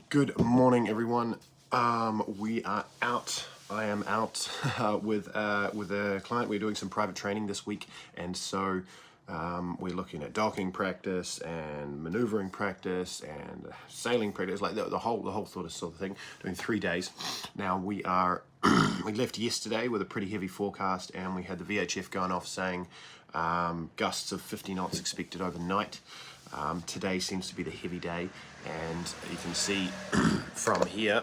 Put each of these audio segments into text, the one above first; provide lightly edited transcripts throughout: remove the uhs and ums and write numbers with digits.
Good morning, everyone. We are out. I am out with a client. We're doing some private training this week, and so we're looking at docking practice and maneuvering practice and sailing practice, like the whole sort of thing. Doing 3 days. Now we are. We left yesterday with a pretty heavy forecast, and we had the VHF going off saying gusts of 50 knots expected overnight. Today seems to be the heavy day, and you can see from here,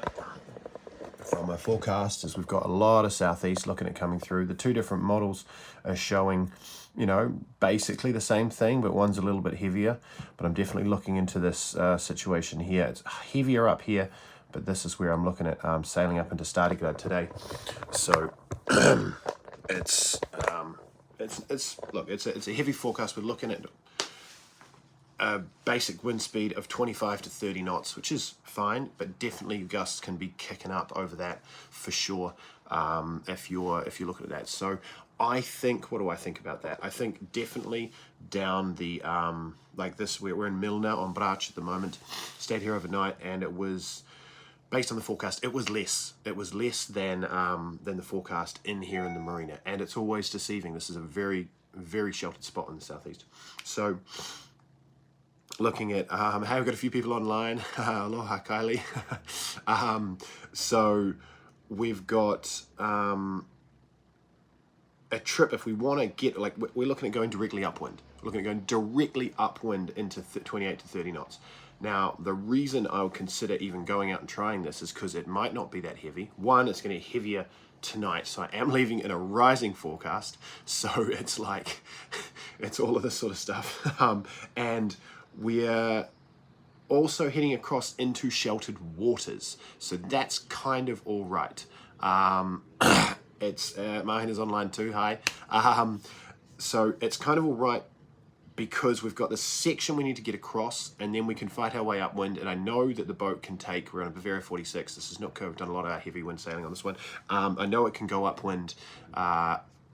from our forecast, is we've got a lot of southeast looking at coming through. The two different models are showing, you know, basically the same thing, but one's a little bit heavier. But I'm definitely looking into this situation here. It's heavier up here, but this is where I'm looking at sailing up into Startigard today. So it's a heavy forecast. We're looking at a basic wind speed of 25 to 30 knots, which is fine, but definitely gusts can be kicking up over that for sure if you're looking at that. So I think, what do I think about that? I think definitely down the like this, we're in Milna on Brač at the moment. Stayed here overnight, and it was, based on the forecast, it was less than the forecast in here in the marina, and it's always deceiving. This is a very sheltered spot in the southeast. So looking at, hey, we've got a few people online. Aloha, Kylie. So we've got a trip, if we want to get, like, we're looking at going directly upwind. We're looking at going directly upwind into 28 to 30 knots. Now, the reason I would consider even going out and trying this is because it might not be that heavy. One, it's going to get heavier tonight, so I am leaving in a rising forecast. So it's like, it's all of this sort of stuff. And we're also heading across into sheltered waters, so that's kind of all right. It's Mahin is online too. Hi. So it's kind of all right because we've got this section we need to get across, and then we can fight our way upwind. And I know that the boat can take, we're on a Bavaria 46. This is not curved. Done a lot of heavy wind sailing on this one. I know it can go upwind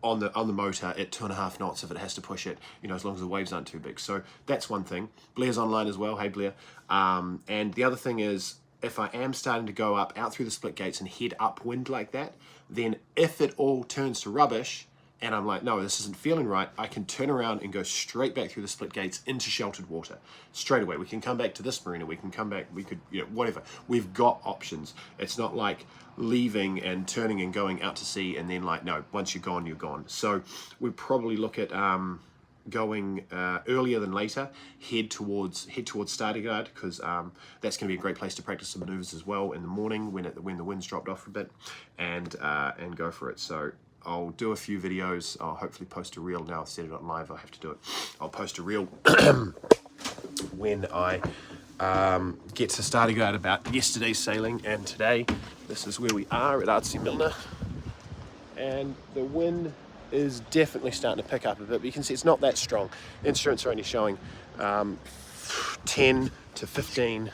on the motor at 2.5 knots if it has to push it, you know, as long as the waves aren't too big. So that's one thing. Blair's online as well. Hey, Blair. And the other thing is, if I am starting to go up out through the split gates and head upwind like that, then if it all turns to rubbish and I'm like, no, this isn't feeling right, I can turn around and go straight back through the split gates into sheltered water straight away. We can come back to this marina, we can come back, we could, you know, whatever. We've got options. It's not like leaving and turning and going out to sea and then like, no, once you're gone, you're gone. So we probably look at going earlier than later, head towards Startigard, because that's going to be a great place to practice some maneuvers as well in the morning when the wind's dropped off a bit, and go for it. So I'll do a few videos. I'll hopefully post a reel. Now I've set it on live, I have to do it. I'll post a reel when I get to Startigard about yesterday's sailing and today. This is where we are at Artsy Milna, and the wind is definitely starting to pick up a bit, but you can see it's not that strong. Instruments are only showing 10 to 15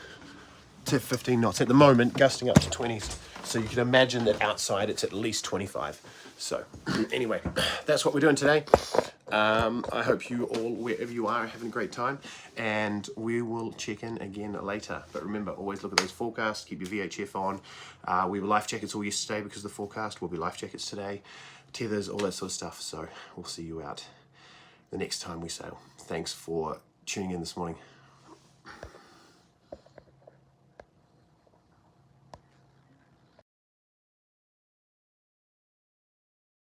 knots at the moment, gusting up to 20s. So you can imagine that outside it's at least 25. So anyway, that's what we're doing today. I hope you all, wherever you are, having a great time, and we will check in again later. But remember, always look at those forecasts, keep your VHF on. We were life jackets all yesterday because of the forecast. We'll be life jackets today, tethers, all that sort of stuff. So we'll see you out the next time we sail. Thanks for tuning in this morning.